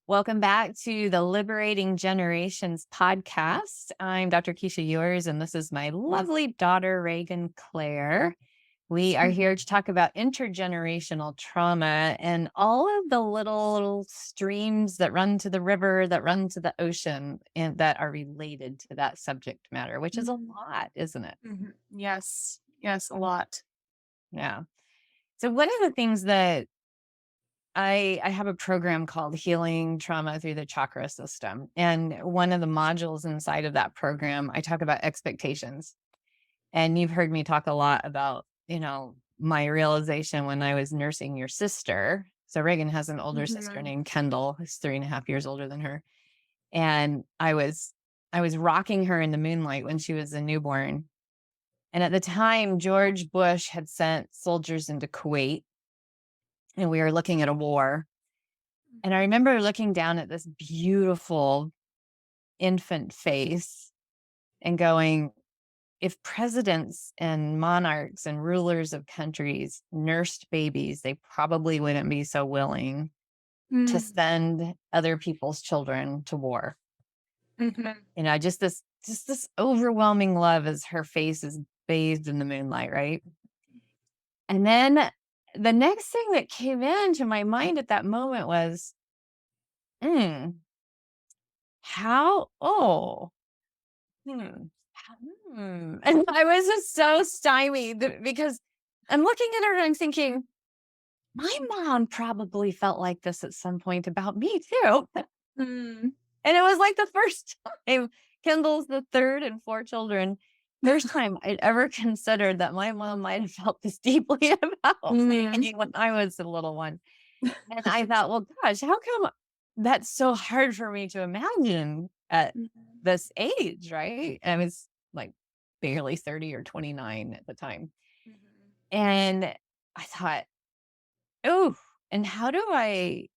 Welcome back to the Liberating Generations podcast. I'm Dr. Keesha Ewers, and this is my lovely daughter, Regan Claire. We are here to talk about intergenerational trauma and all of the little streams that run to the river, that run to the ocean, and that are related to that subject matter, which is a lot, isn't it? Yes. Yes, a lot. Yeah. So, one of the things that I have a program called Healing Trauma Through the Chakra System. And one of the modules inside of that program, I talk about expectations. And you've heard me talk a lot about, my realization when I was nursing your sister. So Reagan has an older sister Mhm. named Kendall, who's 3.5 years older than her. And I was rocking her in the moonlight when she was a newborn. And at the time, George Bush had sent soldiers into Kuwait, and we were looking at a war. And I remember looking down at this beautiful infant face and going, if presidents and monarchs and rulers of countries nursed babies, they probably wouldn't be so willing to Mm. send other people's children to war. Mhm. Just this overwhelming love as her face is bathed in the moonlight, right? And then the next thing that came into my mind at that moment was, hmm, how, oh, Hmm. And I was just so stymied because I'm looking at her and I'm thinking, my mom probably felt like this at some point about me too. Mm. And it was like the first time, Kendall's the third and four children. First time I'd ever considered that my mom might have felt this deeply about me Mm. when I was a little one. And I thought, well, gosh, how come that's so hard for me to imagine at Mhm. this age, right? I was like barely 30 or 29 at the time. Mhm. And I thought, oh, and how do I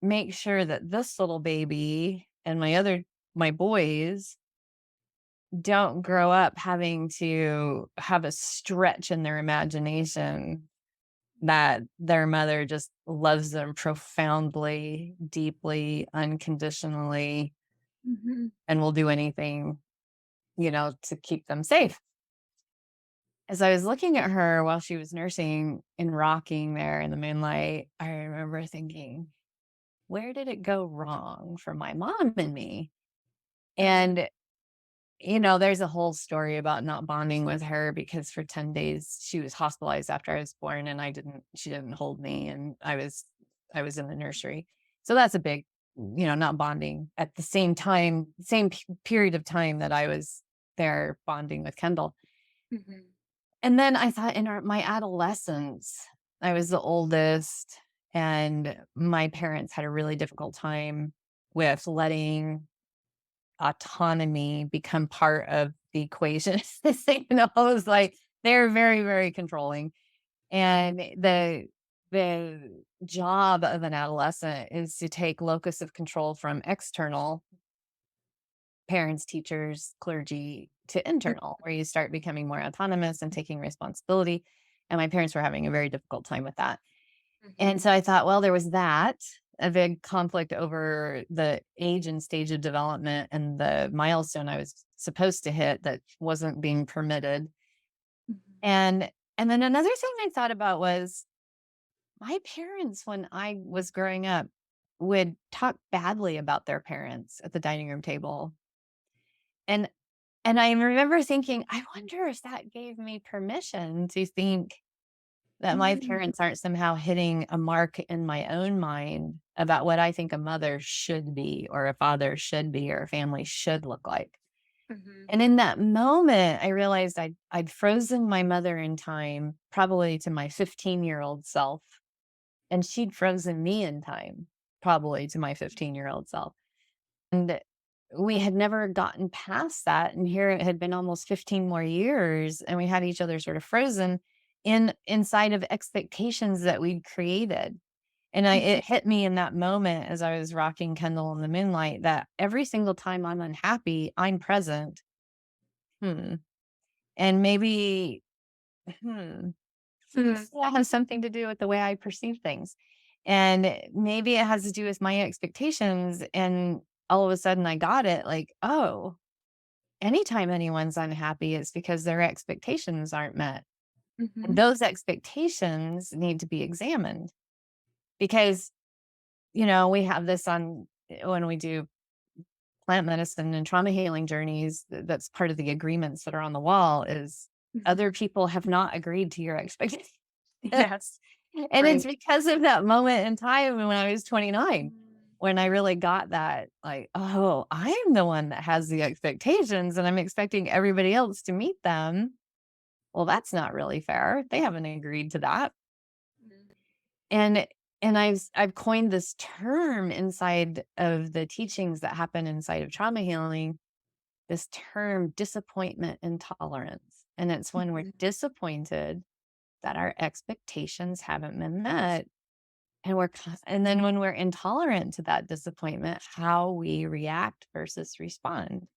make sure that this little baby and my boys don't grow up having to have a stretch in their imagination that their mother just loves them profoundly, deeply, unconditionally, Mhm. and will do anything, to keep them safe. As I was looking at her while she was nursing and rocking there in the moonlight, I remember thinking, where did it go wrong for my mom and me? Mhm. And there's a whole story about not bonding with her because for 10 days she was hospitalized after I was born and she didn't hold me and I was in the nursery. So that's a big, not bonding at the same time, period of time that I was there bonding with Kendall. Mhm. And then I thought in my adolescence, I was the oldest and my parents had a really difficult time with letting autonomy become part of the equation. It was like they're very, very controlling. And the job of an adolescent is to take locus of control from external parents, teachers, clergy to internal, where you start becoming more autonomous and taking responsibility. And my parents were having a very difficult time with that. And Mhm. so I thought, well, there was that, a big conflict over the age and stage of development and the milestone I was supposed to hit that wasn't being permitted. Mhm. And then another thing I thought about was my parents when I was growing up would talk badly about their parents at the dining room table. And and I remember thinking, I wonder if that gave me permission to think that my Mhm. parents aren't somehow hitting a mark in my own mind about what I think a mother should be, or a father should be, or a family should look like. Mhm. And in that moment, I realized I'd frozen my mother in time, probably to my 15-year-old self, and she'd frozen me in time, probably to my 15-year-old self. And we had never gotten past that. And here it had been almost 15 more years, and we had each other sort of frozen inside of expectations that we'd created. And Mhm. it hit me in that moment as I was rocking Kendall in the moonlight that every single time I'm unhappy, I'm present. Hmm. And maybe, hmm, Mhm. that has something to do with the way I perceive things. And maybe it has to do with my expectations. And all of a sudden I got it like, oh, anytime anyone's unhappy, it's because their expectations aren't met. And Mhm. those expectations need to be examined because, we have this on when we do plant medicine and trauma healing journeys. That's part of the agreements that are on the wall is Mhm. other people have not agreed to your expectations. Yes. And it's Right. because of that moment in time when I was 29, Mm. when I really got that, like, oh, I'm the one that has the expectations and I'm expecting everybody else to meet them. Well, that's not really fair. They haven't agreed to that. Mm. And I've coined this term inside of the teachings that happen inside of trauma healing, this term disappointment intolerance. And it's when we're Mhm. disappointed that our expectations haven't been met. And then when we're intolerant to that disappointment, how we react versus respond.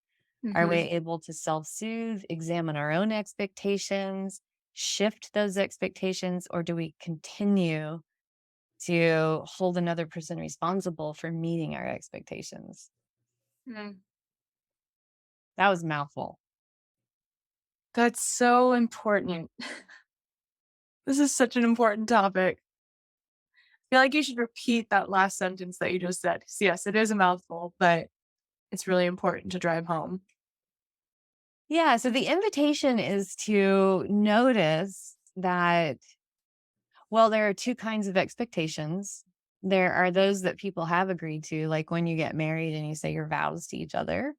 Are we Mhm. able to self-soothe, examine our own expectations, shift those expectations, or do we continue to hold another person responsible for meeting our expectations? Mm. That was a mouthful. That's so important. This is such an important topic. I feel like you should repeat that last sentence that you just said. 'Cause yes, it is a mouthful, but it's really important to drive home. Yeah, so the invitation is to notice that, well, there are two kinds of expectations. There are those that people have agreed to, like when you get married and you say your vows to each other.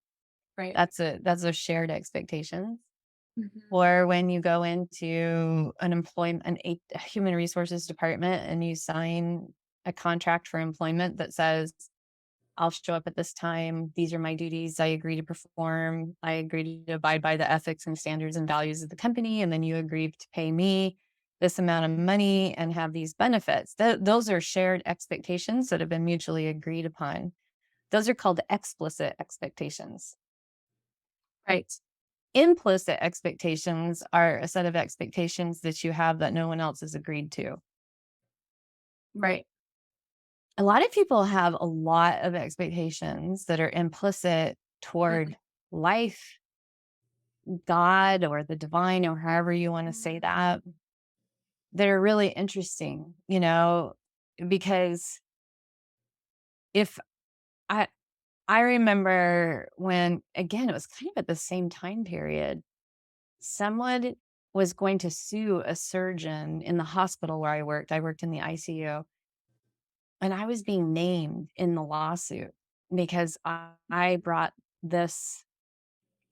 Right. That's a shared expectation. Mhm. Or when you go into a human resources department and you sign a contract for employment that says, I'll show up at this time. These are my duties. I agree to perform. I agree to abide by the ethics and standards and values of the company. And then you agree to pay me this amount of money and have these benefits. Those are shared expectations that have been mutually agreed upon. Those are called explicit expectations. Right. Implicit expectations are a set of expectations that you have that no one else has agreed to. Right. A lot of people have a lot of expectations that are implicit Mm. toward life, God, or the divine, or however you want to say Mm. that, that are really interesting, because if I I remember when, again, it was kind of at the same time period, someone was going to sue a surgeon in the hospital where I worked. I worked in the ICU, and I was being named in the lawsuit because I brought this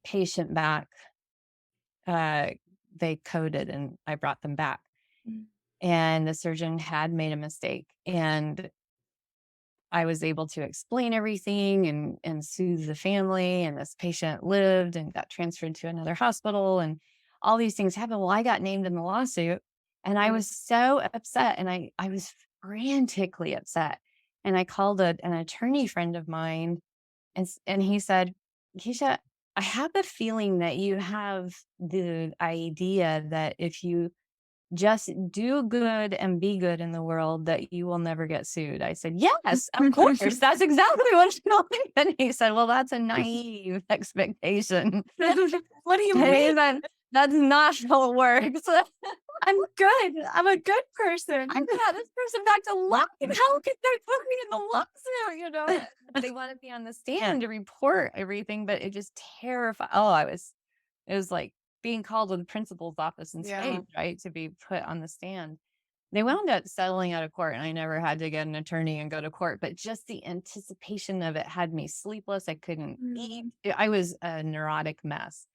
patient back. Uh, they coded and I brought them back. Mm. And the surgeon had made a mistake. And I was able to explain everything and soothe the family. And this patient lived and got transferred to another hospital. And all these things happened. Well, I got named in the lawsuit. And I Mm. was so upset. And I was frantically upset. And I called an attorney friend of mine. And he said, Keisha, I have the feeling that you have the idea that if you just do good and be good in the world, that you will never get sued. I said, yes, of course. That's exactly what's going on. And he said, well, that's a naive expectation. What do you And mean? he said, that's not how it works. I'm good. I'm a good person. I got this person back to life. How could they put me in the lawsuit? They want me on the stand to report everything, but it just terrified. Oh, it was like being called to the principal's office in Yeah. spades, right? To be put on the stand. They wound up settling out of court, and I never had to get an attorney and go to court, but just the anticipation of it had me sleepless. I couldn't eat. Mm. I was a neurotic mess.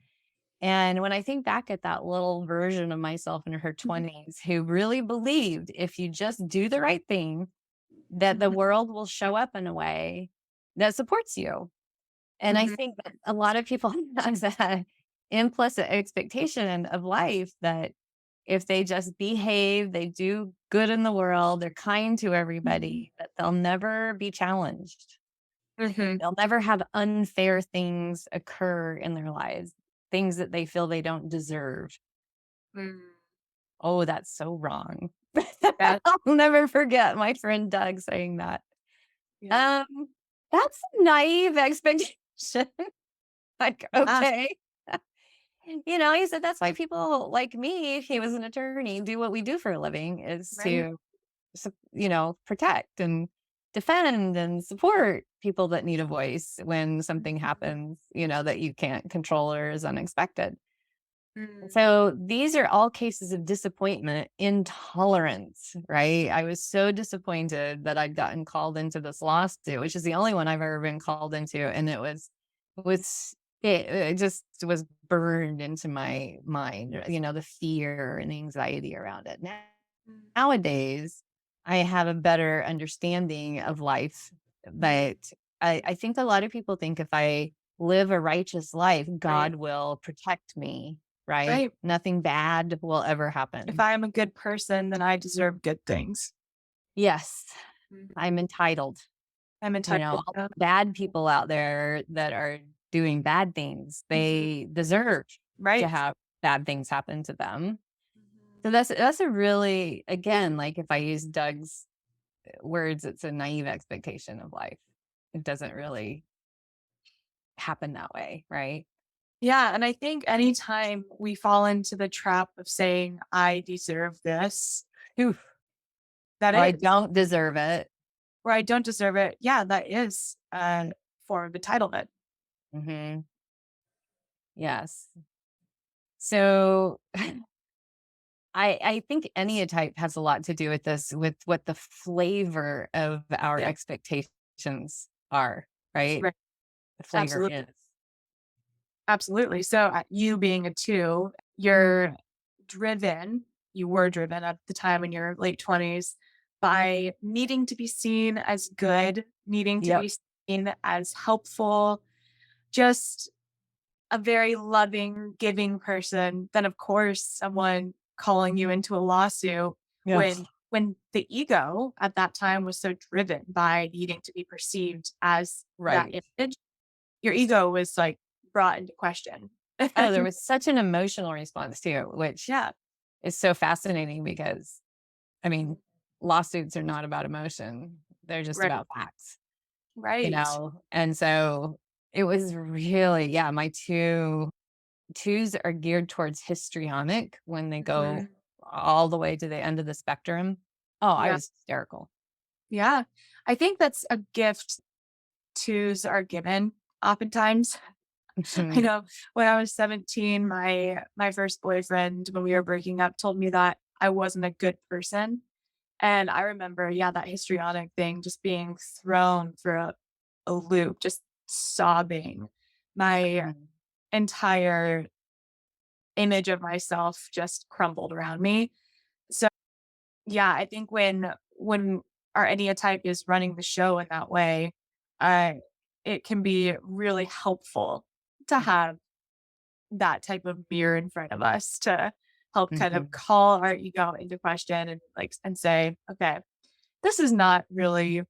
And when I think back at that little version of myself in her 20s who really believed if you just do the right thing, that the world will show up in a way that supports you. And I Mhm. think that a lot of people have that implicit expectation of life that if they just behave, they do good in the world, they're kind to Mhm. everybody, that they'll never be challenged. Mhm. They'll never have unfair things occur in their lives, things that they feel they don't deserve. Mm. Oh, that's so wrong. Yeah. I'll never forget my friend Doug saying that. Yeah. Um, that's a naive expectation. Like, Yeah. okay. He said that's why people like me, he was an attorney, do what we do for a living is Right. to, protect and defend and support people that need a voice when something Mhm. happens, that you can't control or is unexpected. Mm. So these are all cases of disappointment, intolerance, right? I was so disappointed that I'd gotten called into this lawsuit, which is the only one I've ever been called into, and it just was burned into my mind, the fear and anxiety around it. Mm. Nowadays, I have a better understanding of life, Mhm. but I think a lot of people think if I live a righteous life, Right. God will protect me, right? Right. Nothing bad will ever If happen. I am a good person, then I deserve good things. Yes, Mhm. I'm entitled. I'm entitled. All the bad people out there that are doing bad things, Mhm. they deserve to Right. have bad things happen to them. Mhm. So that's a really, again, like if I use Doug's words, it's a naive expectation of life. It doesn't really happen that way, right? Yeah, and I think anytime we fall into the trap of saying, "I deserve this," Oof. that Or I is, don't deserve it. or "I don't deserve it," yeah, that is a form of entitlement. Hmm. Yes. So I think Enneatype has a lot to do with this, with what the flavor of our Yeah, expectations are, right? right. The flavor Absolutely. is. Absolutely. So, you being a 2, you're driven you were driven at the time in your late 20s by needing to be seen as good, needing to Yep. be seen as helpful, just a very loving, giving person. Then, of course, someone calling you into a lawsuit Yes. when the ego at that time was so driven by needing to be perceived as that Right. image, your ego was, like, brought into question. Oh, there was such an emotional response too, which Yeah. is so fascinating because, I mean, lawsuits are not about emotion. They're just Right. about facts, Right. And so it was really, yeah, my twos are geared towards histrionic when they go Mhm. all the way to the end of the spectrum. Oh, I Yeah. was hysterical. Yeah. I think that's a gift twos are given oftentimes. I Mhm. know when I was 17, my first boyfriend, when we were breaking up, told me that I wasn't a good person. And I remember, yeah, that histrionic thing just being thrown for a loop, just sobbing. My Mhm. entire image of myself just crumbled around me. So yeah, I think when our Enneatype is running the show in that way, uh, it can be really helpful to have that type of mirror in front of us to help kind of Mhm. call our ego into question and and say, okay, this is not really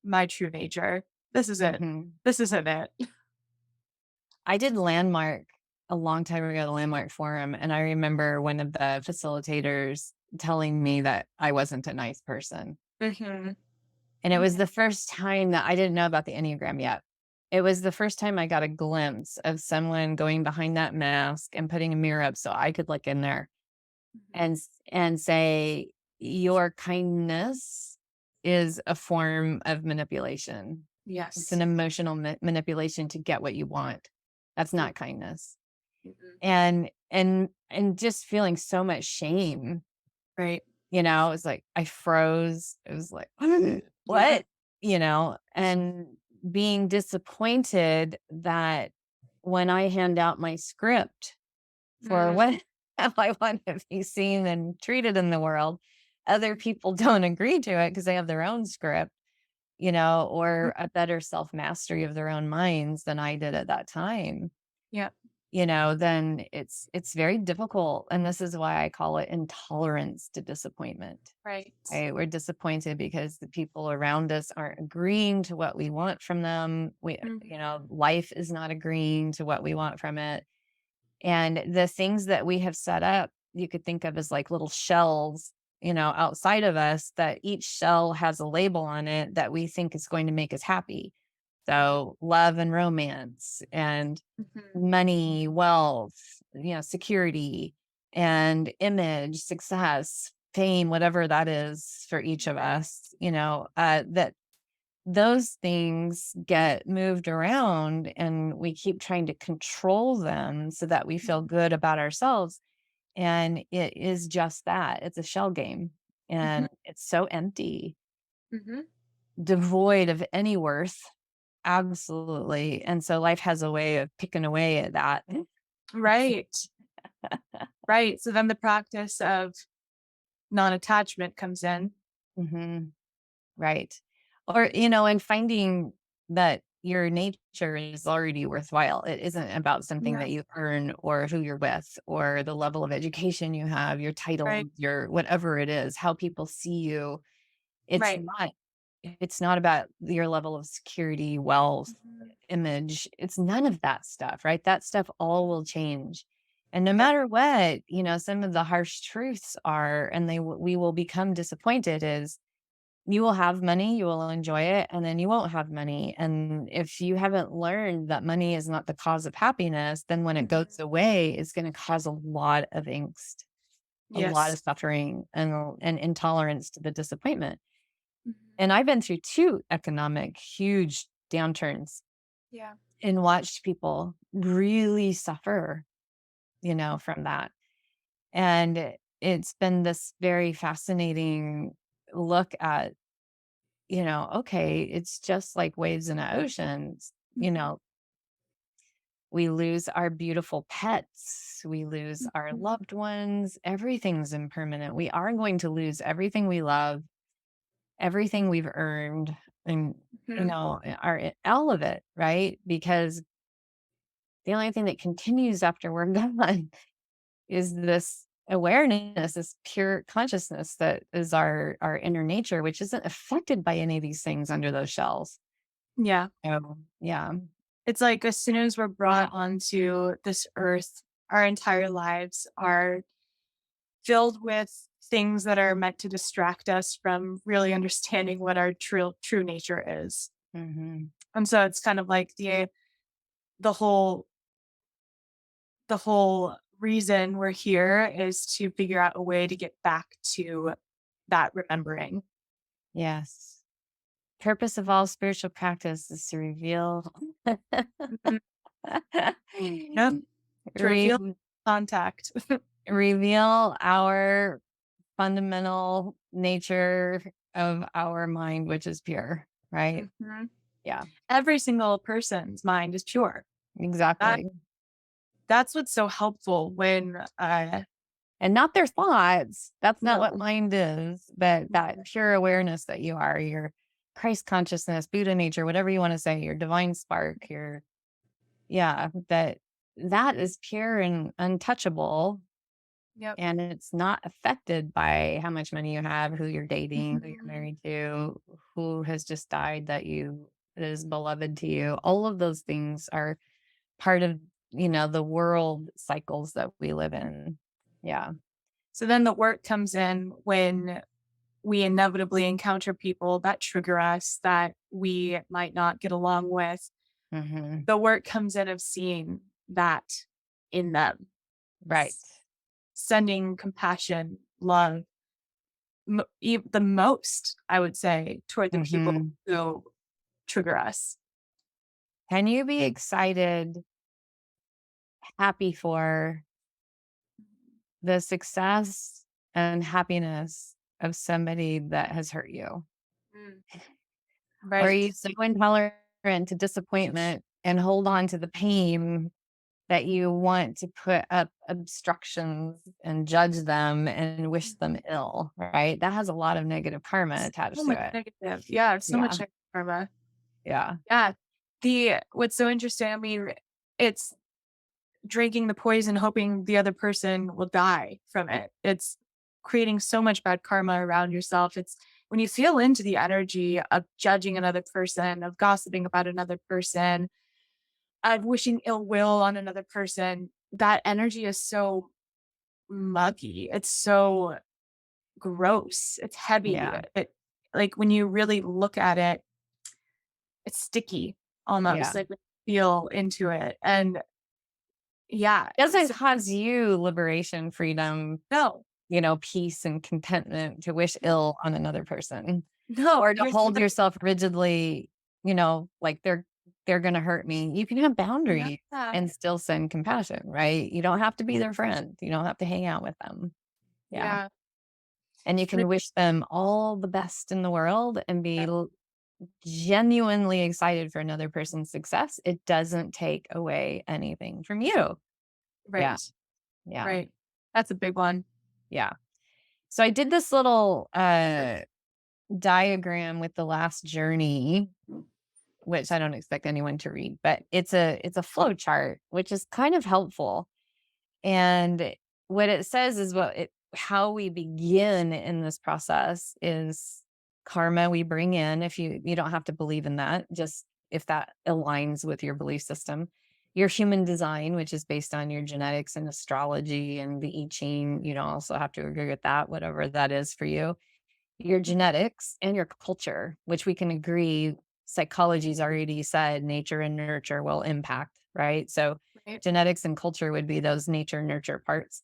my true nature. This isn't Mhm. this isn't it. I did Landmark a long time ago, the Landmark Forum, and I remember one of the facilitators telling me that I wasn't a nice person. Hmm. And it was Hmm. the first time that I didn't know about the Enneagram yet. It was the first time I got a glimpse of someone going behind that mask and putting a mirror up so I could look in there and say, "Your kindness is a form of manipulation. It's an Yes. emotional manipulation to get what you want. That's Mhm. not kindness." Mhm. And just feeling so much shame, Right. it was like I froze. It was like, Yeah. "What?" And being disappointed that when I hand out my script for Mm. what I want to be seen and treated in the world, other people don't agree to it because they have their own script, or a better self mastery of their own minds than I did at that time. Yeah. Then it's very difficult. And this is why I call it intolerance to disappointment. Right. Right? We're disappointed because the people around us aren't agreeing to what we want from them. Mhm. Life is not agreeing to what we want from it. And the things that we have set up, you could think of as like little shells, outside of us that each shell has a label on it that we think is going to make us happy. So love and romance and Mhm. money, wealth, security and image, success, fame, whatever that is for each of us, that those things get moved around and we keep trying to control them so that we feel good about ourselves. And it is just that, it's a shell game Mhm. and it's so empty, Mhm. devoid of any worth. Absolutely. And so life has a way of picking away at that. Right. Right. So then the practice of non-attachment comes in. Mhm. Right. Or, and finding that your nature is already worthwhile. It isn't about something Yeah. that you earn or who you're with or the level of education you have, your Right. title, your whatever it is, how people see you. It's Right. not it's not about your level of security, wealth, Mhm. image. It's none of that stuff, right? That stuff all will change. And no Yep. matter what, some of the harsh truths are, and we will become disappointed is you will have money, you will enjoy it, and then you won't have money. And if you haven't learned that money is not the cause of happiness, then when it Mhm. goes away, it's going to cause a lot of angst, a lot Yes. of suffering, and intolerance to the disappointment. Mhm. And I've been through two economic huge downturns Yeah. and watched people really suffer, from that. And it's been this very fascinating look at okay, it's just like waves in the oceans. Mhm. We lose our beautiful pets, we lose our Mhm. loved ones, everything's impermanent. We are going to lose everything we love, everything we've earned, and Mhm. our all of it, right? Because the only thing that continues after we're gone is this awareness, this pure consciousness that is our inner nature, which isn't affected by any of these things under those shells. Yeah. Yeah. It's like as soon as we're brought onto this earth, our entire lives are filled with things that are meant to distract us from really understanding what our true nature is. Mhm. And so it's kind of like the whole the whole reason we're here is to figure out a way to get back to that remembering. Yes. Purpose of all spiritual practice is to reveal Mhm. Yep. To re- reveal contact. reveal our fundamental nature of our mind, which is pure, right? Mhm. Yeah, Every single person's mind is pure. That exactly. that's what's so helpful when And not their thoughts. That's not no. what mind is, but that Mhm. pure awareness that you are, your Christ consciousness, Buddha nature, whatever you want to say, your divine spark, yeah, that is pure and untouchable. Yep. And it's not affected by how much money you have, who you're dating, who you're Mhm. married to, who has just died that is beloved to you. All of those things are part of, the world cycles that we live in. Yeah. So then the work comes in when we inevitably encounter people that trigger us that we might not get along with. Hmm. The work comes in of seeing that in them, Right. s- sending compassion, love, the most, I would say, toward the people Hmm. who trigger us. Can you be excited, happy for the success and happiness of somebody that has hurt you? Mm. Or are Right. you so intolerant to disappointment and hold on to the pain that you want to put up obstructions and judge them and wish them ill, right? That has a lot of negative karma So attached much to it. negative. Yeah, so Yeah. much negative karma. Yeah. Yeah. The what's so interesting, I mean, it's drinking the poison hoping the other person will die from it. It's creating so much bad karma around yourself. It's when you feel into the energy of judging another person, of gossiping about another person, of wishing ill will on another person, that energy is so muggy. It's so gross. It's heavy. Yeah. Like when you really look at it, it's sticky Yeah. almost, like when you feel into it. And yeah, Doesn't so cause you liberation, freedom, no, peace and contentment to wish ill on another person no, or to you're hold like, yourself rigidly, like they're going to hurt me. You can have boundaries yeah, and still send compassion, right? You don't have to be their friend. You don't have to hang out with them. Yeah. yeah, And you re- can wish them all the best in the world and be genuinely excited for another person's success. It doesn't take away anything from you. Yeah. right, Yeah. right. That's a big one. Yeah. So I did this little diagram with the last journey, which I don't expect anyone to read, but it's a flow chart, which is kind of helpful. And what it says is how we begin in this process is karma we bring in. If you don't have to believe in that, just if that aligns with your belief system. Your human design, which is based on your genetics and astrology and the I Ching, you don't also have to agree with that, whatever that is for you. Your genetics and your culture, which we can agree psychology's already said nature and nurture will impact, right? So Right. genetics and culture would be those nature nurture parts.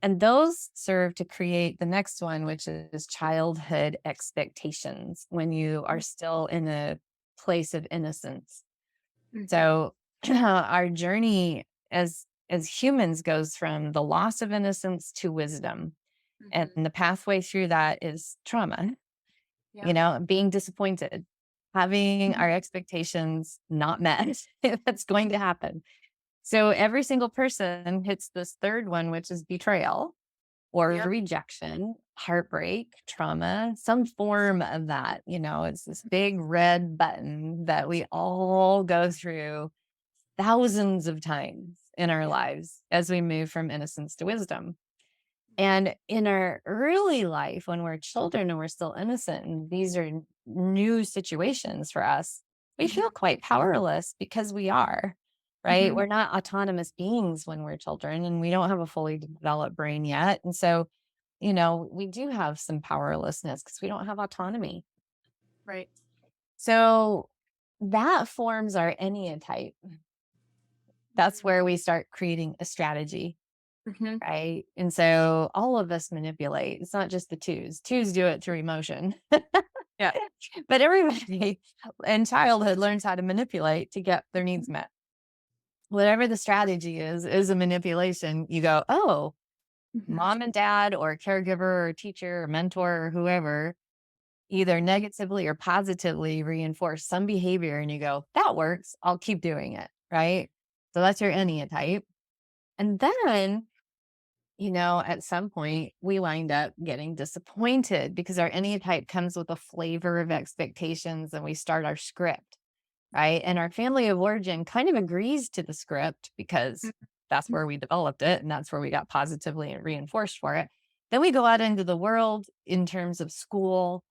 And those serve to create the next one, which is childhood expectations when you are still in a place of innocence. Mhm, So our journey as humans goes from the loss of innocence to wisdom. And mhm. the pathway through that is trauma, Yeah. being disappointed, having Mhm. our expectations not met. That's going to happen. So every single person hits this third one, which is betrayal or Yep. rejection, heartbreak, trauma, some form of that. It's this big red button that we all go through thousands of times in our Yeah. lives as we move from innocence to wisdom. And in our early life, when we're children and we're still innocent, and these are new situations for us, we Mhm, feel quite powerless because we are, right? mhm. We're not autonomous beings when we're children and we don't have a fully developed brain yet. And so, we do have some powerlessness because we don't have autonomy. Right. So that forms our Enneatype. That's Mhm, where we start creating a strategy. mhm. Right. And so all of us manipulate. It's not just the twos. Twos do it through emotion. Yeah. But everybody in childhood learns how to manipulate to get their needs met. Whatever the strategy is a manipulation. You go, oh, Mhm. mom and dad or caregiver or teacher or mentor or whoever either negatively or positively reinforce some behavior and you go, that works. I'll keep doing it. Right. So that's your Enneatype. And then at some point we wind up getting disappointed because our Enneatype comes with a flavor of expectations and we start our script, right? And our family of origin kind of agrees to the script because that's Mhm. where we developed it and that's where we got positively reinforced for it. Then we go out into the world in terms of school,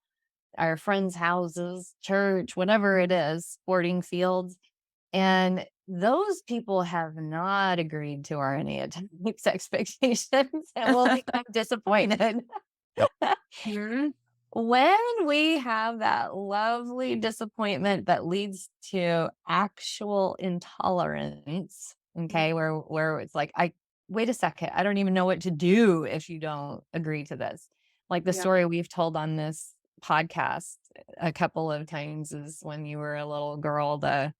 our friends' houses, church, whatever it is, sporting fields. And those people have not agreed to our Enneatype's expectations and will become disappointed. Yep. Mhm. When we have that lovely disappointment that leads to actual intolerance, okay, Mhm. where it's like, I wait a second, I don't even know what to do if you don't agree to this. Like the Yeah. story we've told on this podcast a couple of times is when you were a little girl, the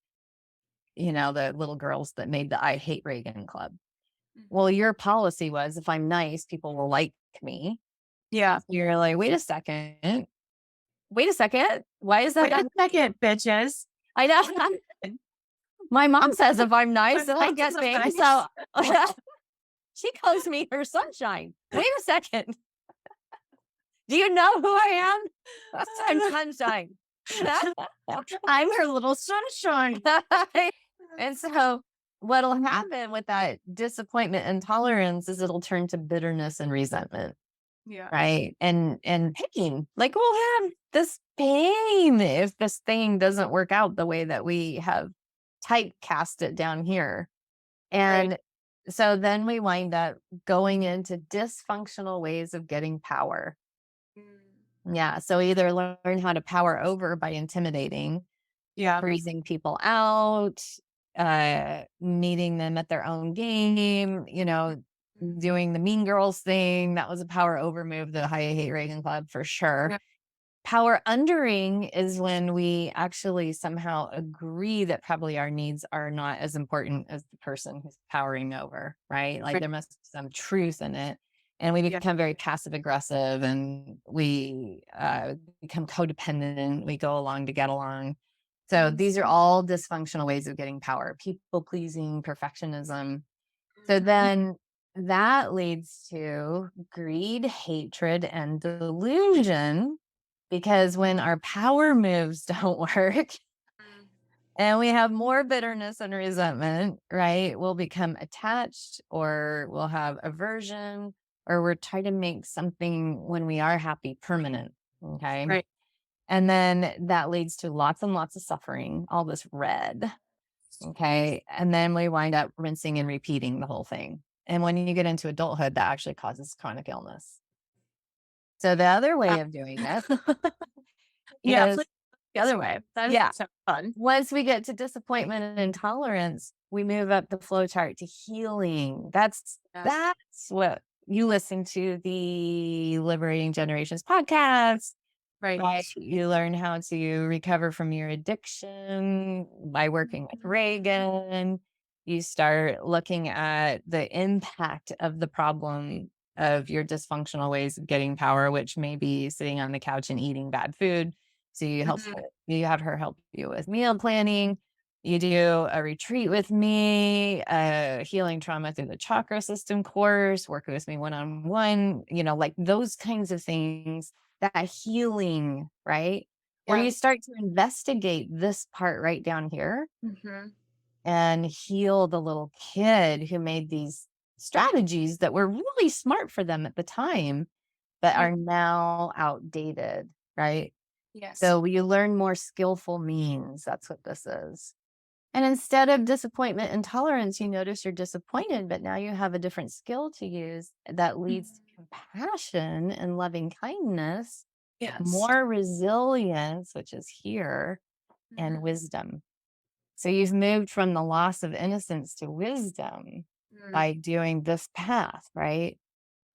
little girls that made the I Hate Reagan Club. Well, Mhm. your policy was if I'm nice, people will like me. Yeah. You're like, wait a second. Wait a second. Why is that Wait a not? second, bitches. I know. My mom says if I'm My nice, then I mom get says I'm things. So nice. she calls me her sunshine. Wait a second. Do you know who I am? I'm sunshine. I'm her little sunshine. And so what'll happen with that disappointment and tolerance is it'll turn to bitterness and resentment, Yeah. right? And pain. Like we'll have this pain if this thing doesn't work out the way that we have typecast it down here. Right. And so then we wind up going into dysfunctional ways of getting power. Yeah. So either learn how to power over by intimidating, Yeah. freezing people out, meeting them at their own game, Mhm. doing the mean girls thing. That was a power over move, the I hate Reagan Club for sure. Yeah. Power undering is when we actually somehow agree that probably our needs are not as important as the person who's powering over, right? Like Right. there must be some truth in it. And we Yeah. become very passive aggressive and we become codependent. We go along to get along. So Mhm. these are all dysfunctional ways of getting power, people pleasing, perfectionism. So Mhm. then that leads to greed, hatred, and delusion because when our power moves don't work Mm. and we have more bitterness and resentment, right? We'll become attached or we'll have aversion or we're trying to make something when we are happy permanent. Okay. Right. And then that leads to lots and lots of suffering, all this red. Okay. And then we wind up rinsing and repeating the whole thing. And when you get into adulthood, that actually causes chronic illness. So the other Yeah. way of doing it Yeah, is, flip the other way. That yeah, doesn't sound fun. once we get to disappointment and intolerance, we move up the flow chart to healing. Yeah. That's what you listen to the Liberating Generations podcast. Right. Right. You learn how to recover from your addiction by working with Mhm. Reagan. You start looking at the impact of the problem of your dysfunctional ways of getting power, which may be sitting on the couch and eating bad food. So Mhm. you have her help you with meal planning. You do a retreat with me, a healing trauma through the chakra system course, work with me one on one, like those kinds of things, that healing, right? Where Yeah. you start to investigate this part right down here Mhm. and heal the little kid who made these strategies that were really smart for them at the time, but Right. are now outdated, right? Yes. So you learn more skillful means. That's what this is. And instead of disappointment and tolerance, you notice you're disappointed, but now you have a different skill to use that leads to Mhm. compassion and loving kindness, Yes. more resilience, which is here, and Mhm. wisdom. So you've moved from the loss of innocence to wisdom Mm. by doing this path, right?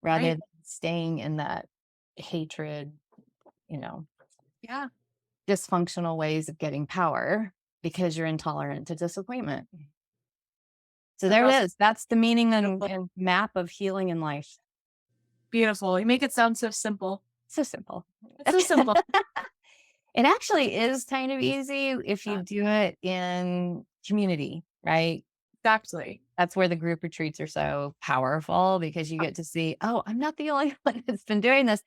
Rather Right. than staying in that hatred, you know, Yeah. dysfunctional ways of getting power because you're intolerant to disappointment. So That's there it also is. That's the meaning and, beautiful. and map of healing in life. Beautiful. You make it sound so simple. So simple. It's so simple. It actually is kind of easy if you Uh, do it in community, right? exactly. That's where the group retreats are so powerful because you Uh, get to see, oh, I'm not the only one that's been doing this.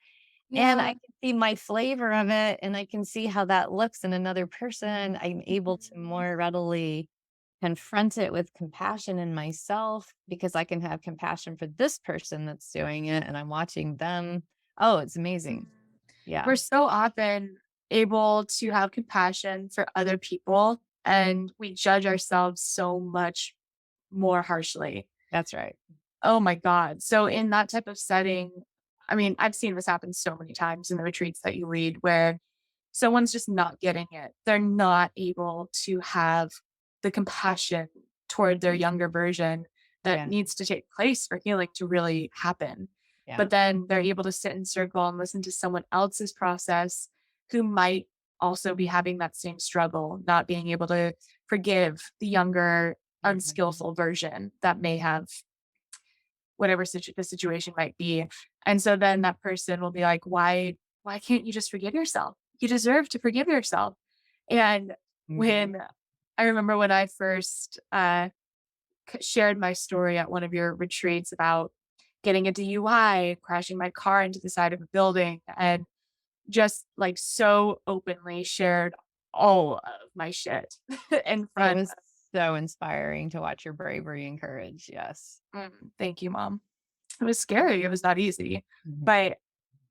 And I yeah. can see my flavor of it and I can see how that looks in another person. I'm able to Mhm. more readily confront it with compassion in myself because I can have compassion for this person that's doing it and I'm watching them. Oh, it's Mhm. amazing. Yeah, We're so often able to have compassion for other people, and we judge ourselves so much more harshly. that's right. Oh my god. So in that type of setting, I mean, I've seen this happen so many times in the retreats that you lead where someone's just not getting it. They're not able to have the compassion toward their younger version that Yeah, needs to take place for healing to really happen. yeah. But then they're able to sit in circle and listen to someone else's process who might also be having that same struggle, not being able to forgive the younger, Mhm. unskillful version that may have whatever the situation might be. And so then that person will be like, why can't you just forgive yourself? You deserve to forgive yourself. And Mhm. when I remember when I first shared my story at one of your retreats about getting a DUI, crashing my car into the side of a building, and just like so openly shared all of my shit in It front was so inspiring to watch your bravery and courage. Yes. of, thank you, mom. It was scary. It was not easy. Mhm. But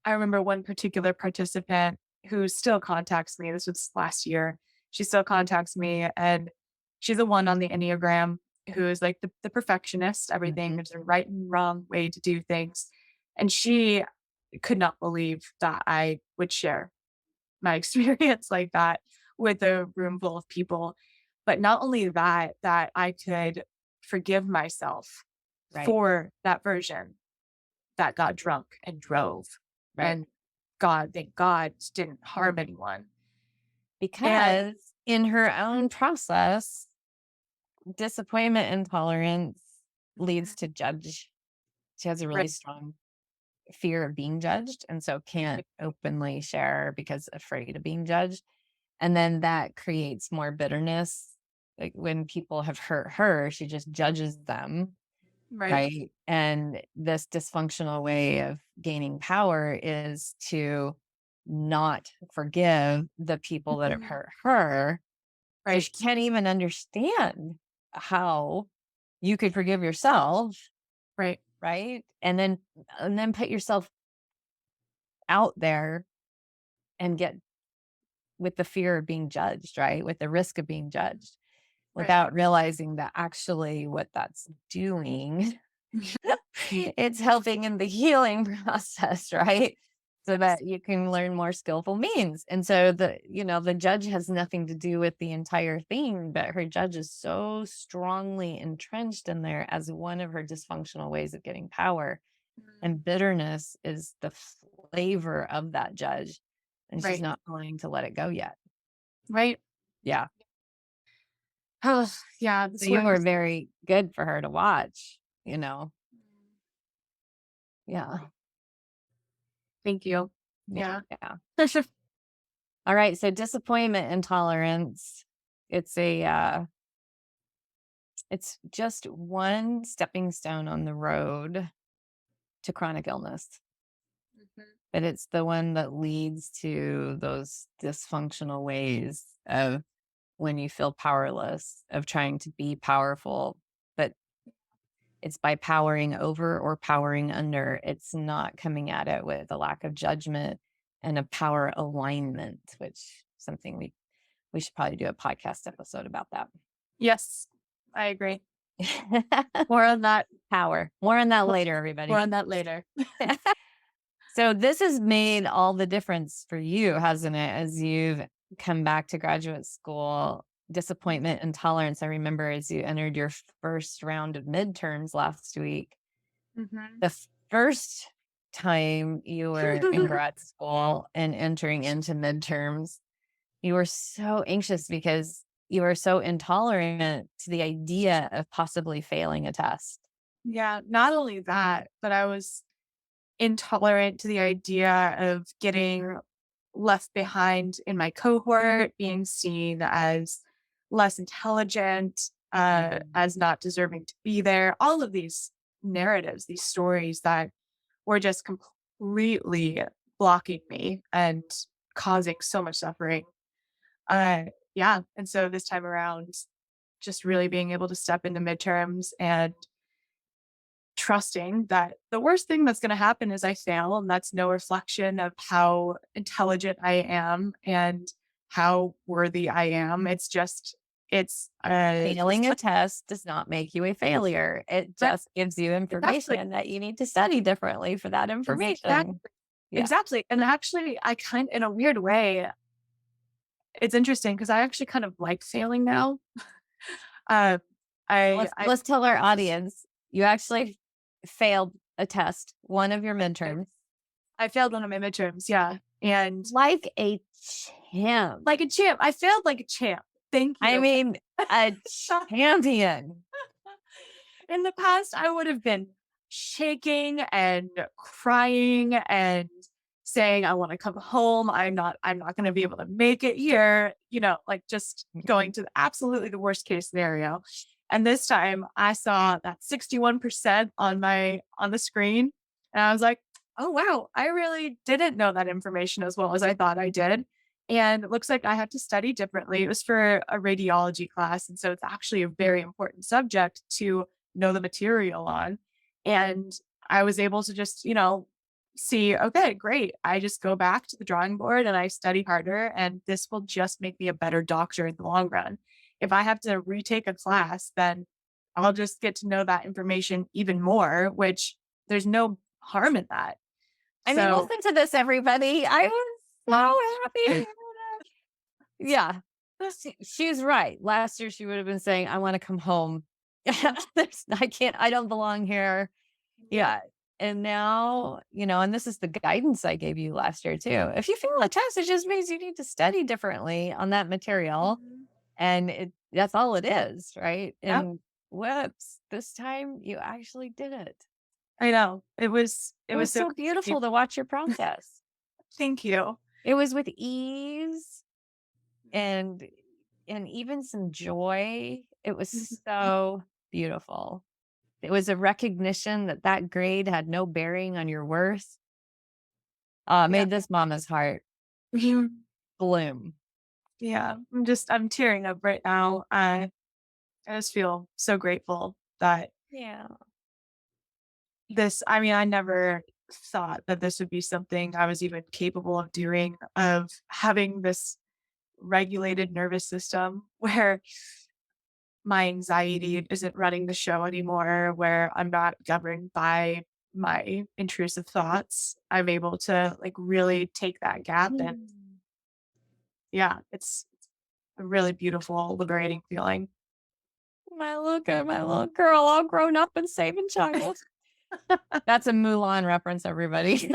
I remember one particular participant who still contacts me. This was last year. She still contacts me, and she's the one on the Enneagram who is like the perfectionist. Everything Mhm. there's a right and wrong way to do things, and she could not believe that I would share my experience like that with a room full of people. But not only that, that I could forgive myself Right. for that version that got drunk and drove. Right. And thank God, didn't harm anyone. And Because in her own process, disappointment intolerance leads to judge. She has a right, really strong fear of being judged and so can't openly share because afraid of being judged. And then that creates more bitterness. Like when people have hurt her, she just judges them, right, right? And this dysfunctional way of gaining power is to not forgive the people that have mhm, hurt her. So right, she can't even understand how you could forgive yourself, right, right? And then put yourself out there and get with the fear of being judged, right? With the risk of being judged right. without realizing that actually what that's doing, it's helping in the healing process, right? So Yes. that you can learn more skillful means. And so the judge has nothing to do with the entire thing, but her judge is so strongly entrenched in there as one of her dysfunctional ways of getting power. Mm, And bitterness is the flavor of that judge. And she's right, not willing to let it go yet. right. Yeah. Oh, yeah, So this you were was very good for her to watch. Yeah. thank you. Yeah. Yeah. Yeah. All right. So disappointment intolerance. It's it's just one stepping stone on the road to chronic illness. Mhm, But it's the one that leads to those dysfunctional ways of when you feel powerless, of trying to be powerful, but it's by powering over or powering under. It's not coming at it with a lack of judgment and a power alignment, which something we should probably do a podcast episode about that. yes, I agree. More on that Power. More on that more later, more everybody. on that later. So this has made all the difference for you, hasn't it? As you've come back to graduate school, disappointment and tolerance. I remember as you entered your first round of midterms last week, Mhm. the first time you were in grad school and entering into midterms, you were so anxious because you were so intolerant to the idea of possibly failing a test. Yeah, not only that, but I was intolerant to the idea of getting left behind in my cohort, being seen as less intelligent, Mhm. as not deserving to be there. All of these narratives, these stories that were just completely blocking me and causing so much suffering. Yeah. And so this time around, just really being able to step into midterms and trusting that the worst thing that's going to happen is I fail. And that's no reflection of how intelligent I am and how worthy I am. It's just, Failing a test does not make you a failure. It right, just gives you exactly, information that you need to study differently for that exactly, information. Yeah. exactly. And actually, in a weird way, it's interesting because I actually kind of like failing now. Uh, I Let's tell our audience you actually failed a test, one of your midterms, I failed one of my midterms, yeah, and like a champ. like a champ. I failed like a champ. Thank I you. mean, a champion. In the past, I would have been shaking and crying and saying, "I wanna come home. I'm not gonna be able to make it here," like, just going Mhm. to absolutely the worst case scenario. And this time, I saw that 61% on the screen, and I was like, "Oh, wow. I really didn't know that information as well as I thought I did." And it looks like I had to study differently. It was for a radiology class, and so it's actually a very important subject to know the material on. And I was able to just, see, okay, great. I just go back to the drawing board and I study harder, and this will just make me a better doctor in the long run. If I have to retake a class, then I'll just get to know that information even more, which there's no harm in that. I mean, So listen to this, everybody. I was so happy. Yeah. She's right. Last year, she would have been saying, I want to come home. I can't, I don't belong here. yeah. Yeah. And now, and this is the guidance I gave you last year too. If you fail a test, it just means you need to study differently on that material. Mhm. And that's all it is, right? Yep. And whoops, this time you actually did it. I know. It It was was so so crazy. beautiful to watch your process. Thank you. It was with ease and even some joy. It was Mhm. so beautiful. It was a recognition that that grade had no bearing on your worth. Yeah. Made this mama's heart Mhm. bloom. Yeah. I'm tearing up right now. I just feel so grateful that Yeah. I mean, I never thought that this would be something I was even capable of doing, of having this regulated nervous system where my anxiety isn't running the show anymore, where I'm not governed by my intrusive thoughts. I'm able to like really take that gap. And Mm. yeah, it's a really beautiful, liberating feeling. My little girl all grown up and saving child. That's a Mulan reference, everybody.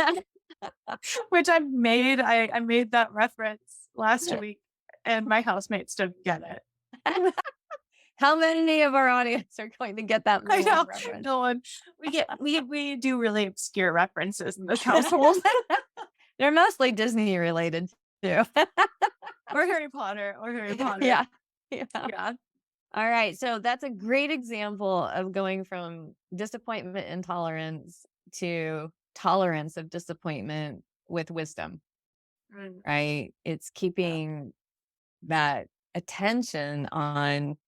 Which I made that reference last week and my housemates didn't get it. How many of our audience are going to get that I Mulan know. reference? No one we do really obscure references in this household. They're mostly Disney related too. Or Harry Potter or Harry Potter. Yeah. Yeah. Yeah. All right. So that's a great example of going from disappointment intolerance to tolerance of disappointment with wisdom, Mm, right? It's yeah. keeping that attention on,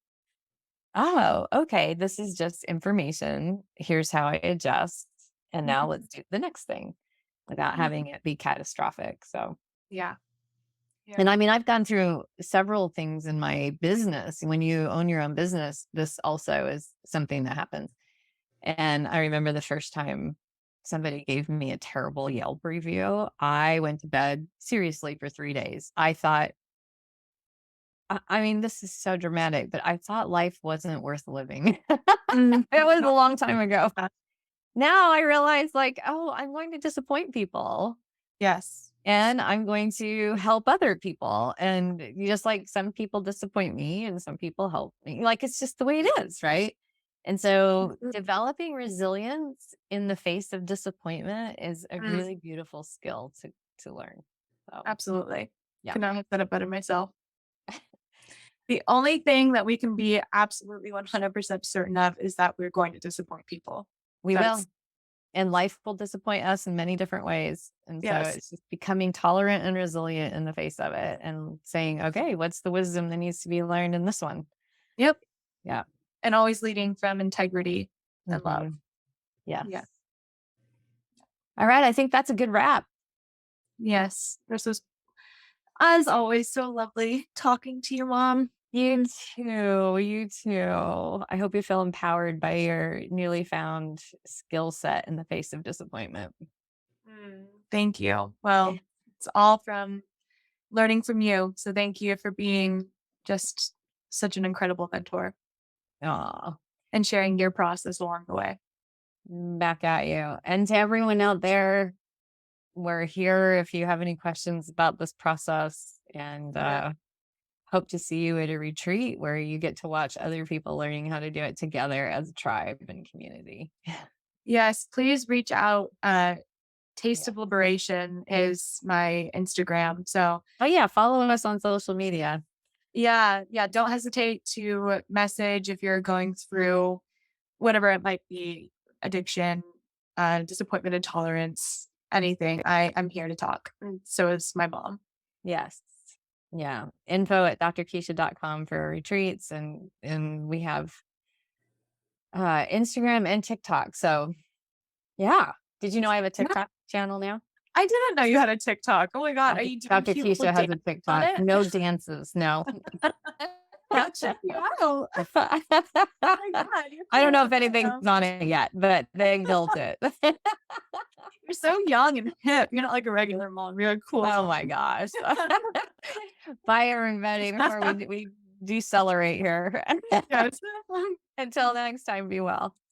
oh, okay, this is just information. Here's how I adjust. And now Mhm. let's do the next thing without Mhm. having it be catastrophic. So, Yeah. Yeah. and I mean, I've gone through several things in my business. When you own your own business, this also is something that happens. And I remember the first time somebody gave me a terrible Yelp review, I went to bed seriously for 3 days. I thought, I mean, this is so dramatic, but I thought life wasn't worth living. Mm, It was a no, long time ago. uh, Now I realize, like, oh, I'm going to disappoint people yes. and I'm going to help other people. And just like some people disappoint me and some people help me, like, it's just the way it is. Right. And so Mhm. developing resilience in the face of disappointment is a Mm, really beautiful skill to learn. So, absolutely. yeah, Could not have said it better myself. The only thing that we can be absolutely 100% certain of is that we're going to disappoint people. we will. That's And life will disappoint us in many different ways. And so yes. it's just becoming tolerant and resilient in the face of it and saying, okay, what's the wisdom that needs to be learned in this one? Yep. Yeah. And always leading from integrity and love. Mhm. Yes. Yeah. All right. I think that's a good wrap. Yes. This was, as always, so lovely talking to your mom. You too. You too. I hope you feel empowered by your newly found skill set in the face of disappointment. Thank you. Well, it's all from learning from you. So thank you for being just such an incredible mentor Aw, and sharing your process along the way. back at you. And to everyone out there, we're here if you have any questions about this process. And Yeah. hope to see you at a retreat where you get to watch other people learning how to do it together as a tribe and community. Yes, please reach out. Taste Yeah. of Liberation is my Instagram. So Oh, yeah. Follow us on social media. yeah, yeah, don't hesitate to message if you're going through whatever it might be, addiction, disappointment, intolerance, anything. I'm here to talk. And so is my mom. Yes. Yeah. Info at drkeesha.com for retreats. And we have Instagram and TikTok. So, yeah. Did you know I have a Yeah, TikTok channel now? I didn't know you had a TikTok. Oh my God. Are you doing Dr. cute little Keesha has dance a on TikTok. it? No dances. No. I'll check you out. I Oh my God, you're don't know if killing it right anything's now. on it yet, but they built it. You're so young and hip. You're not like a regular mom. You're a cool Oh my mom. gosh. Bye, everybody, before we decelerate here. Yes. Until next time, be well.